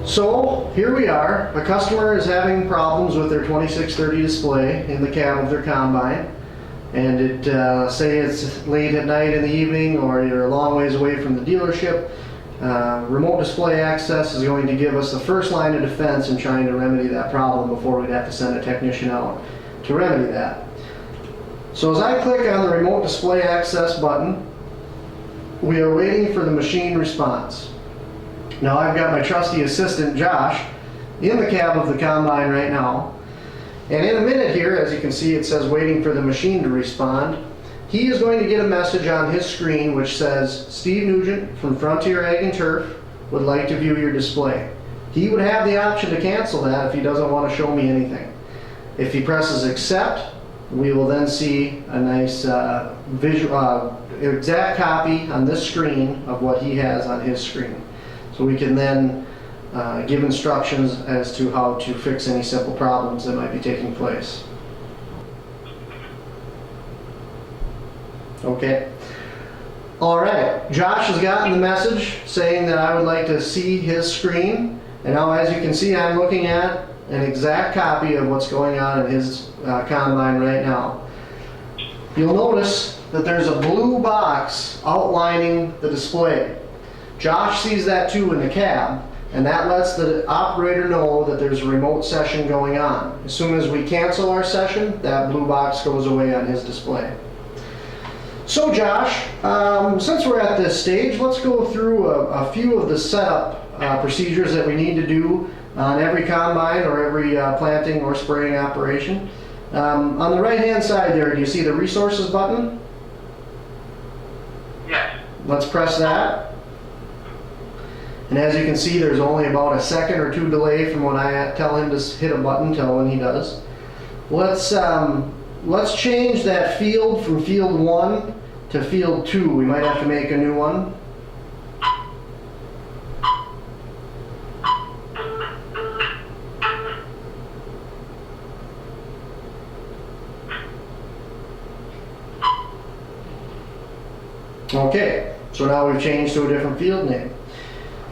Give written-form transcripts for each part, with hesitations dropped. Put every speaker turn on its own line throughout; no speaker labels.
So here we are. A customer is having problems with their 2630 display in the cab of their combine, and it say it's late at night in the evening or you're a long ways away from the dealership. Remote display access is going to give us the first line of defense in trying to remedy that problem before we'd have to send a technician out to remedy that. So as I click on the remote display access button, we are waiting for the machine response. Now I've got my trusty assistant Josh in the cab of the combine right now, and in a minute here, as you can see, it says waiting for the machine to respond. He is going to get a message on his screen which says, Steve Nugent from Frontier Ag and Turf would like to view your display. He would have the option to cancel that if he doesn't want to show me anything. If he presses accept, we will then see a nice exact copy on this screen of what he has on his screen. So we can then give instructions as to how to fix any simple problems that might be taking place. Okay. Alright, Josh has gotten the message saying that I would like to see his screen, and now as you can see I'm looking at an exact copy of what's going on in his combine right now. You'll notice that there's a blue box outlining the display. Josh sees that too in the cab, and that lets the operator know that there's a remote session going on. As soon as we cancel our session, that blue box goes away on his display. So Josh, since we're at this stage, let's go through a few of the setup procedures that we need to do on every combine or every planting or spraying operation. On the right hand side there, do you see the resources button?
Yes.
Let's press that. And as you can see, there's only about a second or two delay from when I tell him to hit a button till when he does. Let's change that field from field 1 to field 2. We might have to make a new one. Okay, so now we've changed to a different field name.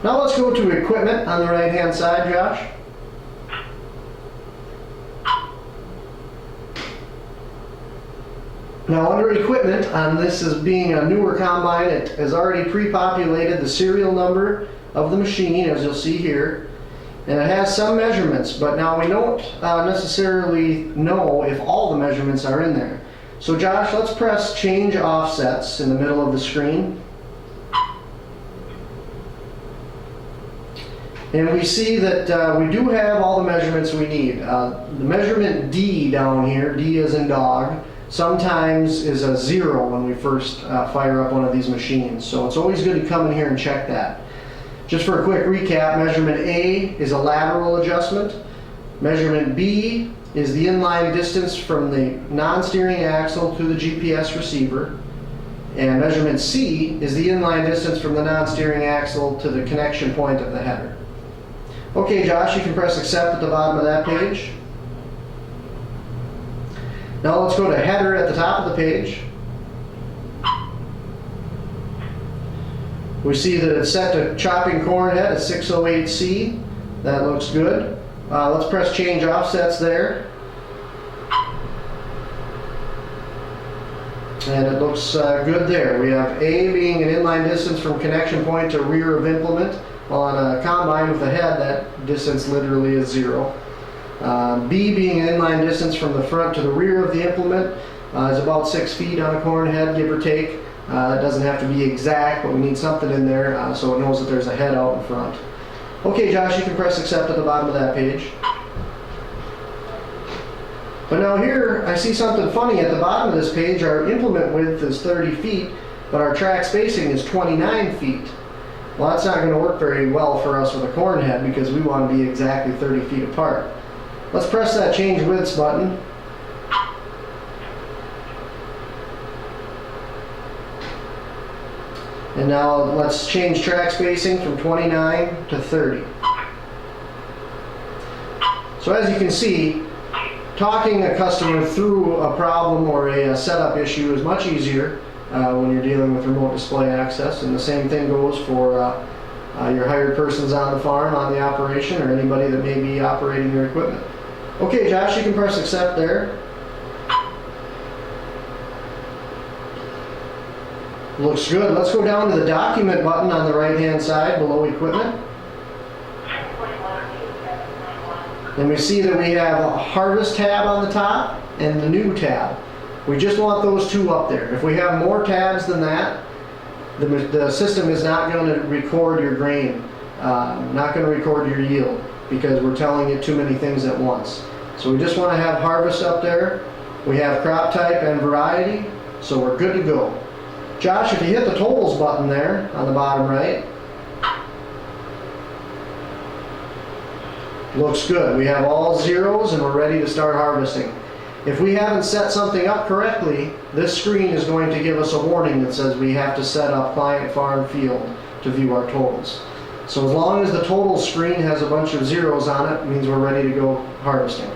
Now let's go to equipment on the right hand side, Josh. Now under equipment, on this as being a newer combine, it has already pre-populated the serial number of the machine, as you'll see here, and it has some measurements, but now we don't necessarily know if all the measurements are in there. So Josh, let's press change offsets in the middle of the screen. And we see that we do have all the measurements we need. The measurement D down here, D as in dog, sometimes is a 0 when we first fire up one of these machines. So it's always good to come in here and check that. Just for a quick recap, measurement A is a lateral adjustment. Measurement B is the inline distance from the non-steering axle to the GPS receiver. And measurement C is the inline distance from the non-steering axle to the connection point of the header. Okay, Josh, you can press accept at the bottom of that page. Now let's go to header at the top of the page. We see that it's set to chopping corn head at 608C. That looks good. Let's press change offsets there. And it looks good there. We have A being an inline distance from connection point to rear of implement. On a combine with a head, that distance literally is 0. B being an inline distance from the front to the rear of the implement is about 6 feet on a corn head, give or take. It doesn't have to be exact, but we need something in there so it knows that there's a head out in front. Okay, Josh, you can press accept at the bottom of that page. But now here, I see something funny at the bottom of this page. Our implement width is 30 feet, but our track spacing is 29 feet. Well, that's not going to work very well for us with a corn head because we want to be exactly 30 feet apart. Let's press that change widths button. And now let's change track spacing from 29 to 30. So as you can see, talking a customer through a problem or a setup issue is much easier when you're dealing with remote display access, and the same thing goes for your hired persons on the farm, on the operation, or anybody that may be operating your equipment. Okay, Josh, you can press accept there. Looks good. Let's go down to the document button on the right hand side below equipment. And we see that we have a harvest tab on the top and the new tab. We just want those two up there. If we have more tabs than that, the system is not going to record your grain, not going to record your yield, because we're telling it too many things at once. So we just want to have harvest up there. We have crop type and variety, so we're good to go. Josh, if you hit the totals button there on the bottom right, looks good. We have all zeros and we're ready to start harvesting. If we haven't set something up correctly, this screen is going to give us a warning that says we have to set up client farm field to view our totals. So as long as the total screen has a bunch of zeros on it, it means we're ready to go harvesting.